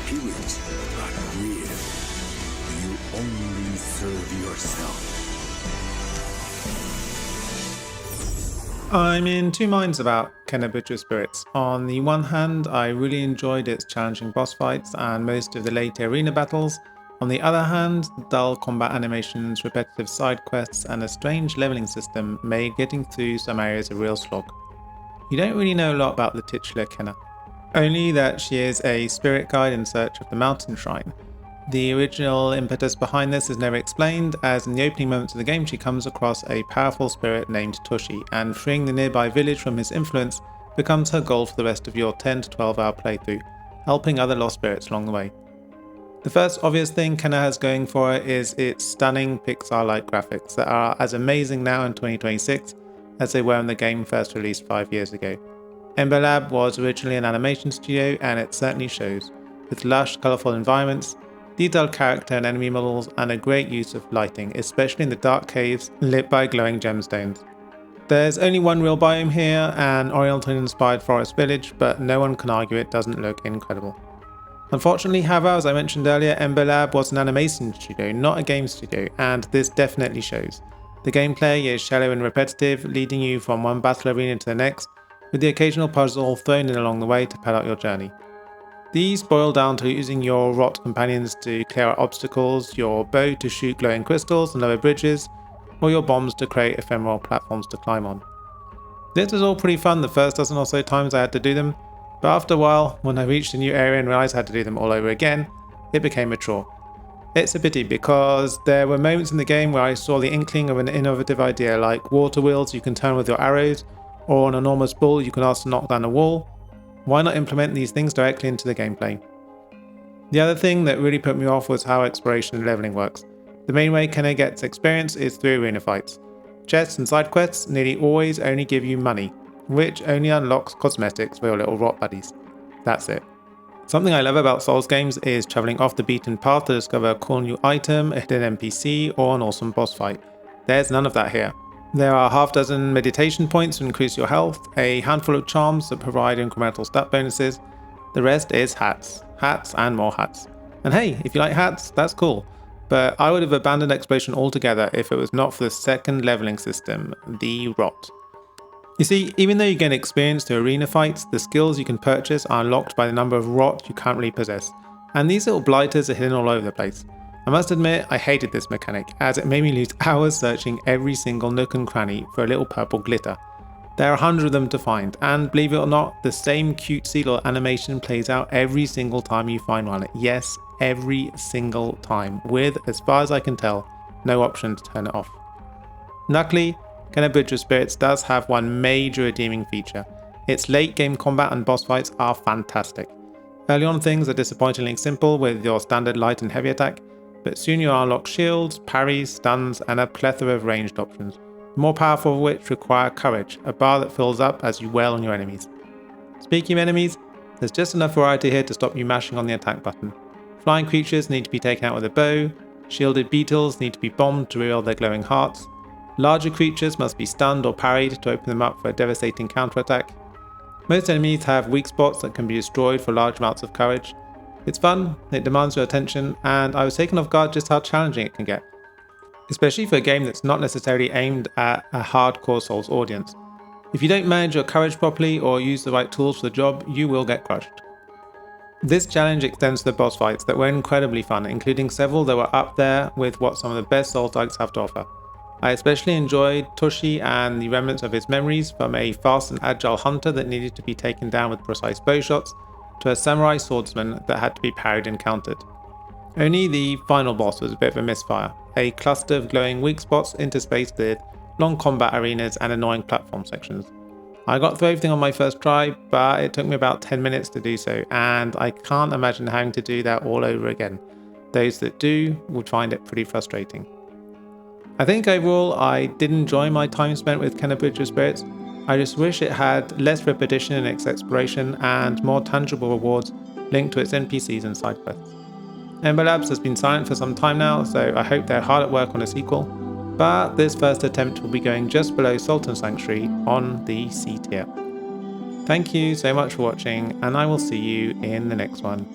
spirit, but real. You only serve yourself. I'm in two minds about Kenobudra Spirits. On the one hand, I really enjoyed its challenging boss fights and most of the later arena battles. On the other hand, dull combat animations, repetitive side quests, and a strange leveling system made getting through some areas a real slog. You don't really know a lot about the titular Kenna, only that she is a spirit guide in search of the mountain shrine. The original impetus behind this is never explained, as in the opening moments of the game she comes across a powerful spirit named Toshi, and freeing the nearby village from his influence becomes her goal for the rest of your 10 to 12 hour playthrough, helping other lost spirits along the way. The first obvious thing Kenna has going for it is its stunning Pixar-like graphics that are as amazing now in 2026 as they were when the game first released 5 years ago. Ember Lab was originally an animation studio, and it certainly shows, with lush, colourful environments, detailed character and enemy models, and a great use of lighting, especially in the dark caves lit by glowing gemstones. There's only one real biome here, an Oriental-inspired forest village, but no one can argue it doesn't look incredible. Unfortunately, however, as I mentioned earlier, Ember Lab was an animation studio, not a game studio, and this definitely shows. The gameplay is shallow and repetitive, leading you from one battle arena to the next, with the occasional puzzle thrown in along the way to pad out your journey. These boil down to using your rot companions to clear out obstacles, your bow to shoot glowing crystals and lower bridges, or your bombs to create ephemeral platforms to climb on. This was all pretty fun the first dozen or so times I had to do them, but after a while, when I reached a new area and realised I had to do them all over again, it became a chore. It's a pity because there were moments in the game where I saw the inkling of an innovative idea, like water wheels you can turn with your arrows, or an enormous bull you can ask to knock down a wall. Why not implement these things directly into the gameplay? The other thing that really put me off was how exploration and leveling works. The main way Kenna gets experience is through arena fights. Chests and side quests nearly always only give you money, which only unlocks cosmetics for your little rot buddies. That's it. Something I love about Souls games is travelling off the beaten path to discover a cool new item, a hidden NPC, or an awesome boss fight. There's none of that here. There are half dozen meditation points to increase your health, a handful of charms that provide incremental stat bonuses. The rest is hats. Hats and more hats. And hey, if you like hats, that's cool. But I would have abandoned exploration altogether if it was not for the second leveling system, the Rot. You see, even though you gain experience through arena fights, the skills you can purchase are unlocked by the number of Rot you currently possess. And these little blighters are hidden all over the place. I must admit, I hated this mechanic, as it made me lose hours searching every single nook and cranny for a little purple glitter. There are 100 of them to find, and believe it or not, the same cutesy little animation plays out every single time you find one. Yes, every single time, with, as far as I can tell, no option to turn it off. Luckily, Kenobudra Spirits does have one major redeeming feature. Its late game combat and boss fights are fantastic. Early on things are disappointingly simple with your standard light and heavy attack, but soon you'll unlock shields, parries, stuns, and a plethora of ranged options, the more powerful of which require courage, a bar that fills up as you wail on your enemies. Speaking of enemies, there's just enough variety here to stop you mashing on the attack button. Flying creatures need to be taken out with a bow, shielded beetles need to be bombed to reveal their glowing hearts, larger creatures must be stunned or parried to open them up for a devastating counterattack. Most enemies have weak spots that can be destroyed for large amounts of courage. It's fun, it demands your attention, and I was taken off guard just how challenging it can get. Especially for a game that's not necessarily aimed at a hardcore Souls audience. If you don't manage your courage properly or use the right tools for the job, you will get crushed. This challenge extends to the boss fights that were incredibly fun, including several that were up there with what some of the best Souls-likes have to offer. I especially enjoyed Toshi and the remnants of his memories, from a fast and agile hunter that needed to be taken down with precise bow shots, to a samurai swordsman that had to be parried and countered. Only the final boss was a bit of a misfire, a cluster of glowing weak spots interspaced with long combat arenas and annoying platform sections. I got through everything on my first try, but it took me about 10 minutes to do so, and I can't imagine having to do that all over again. Those that do would find it pretty frustrating. I think overall I did enjoy my time spent with Kenobudra Spirits. I just wish it had less repetition in its exploration and more tangible rewards linked to its NPCs and side quests. Ember Labs has been silent for some time now, so I hope they're hard at work on a sequel, but this first attempt will be going just below Sultan Sanctuary on the C tier. Thank you so much for watching, and I will see you in the next one.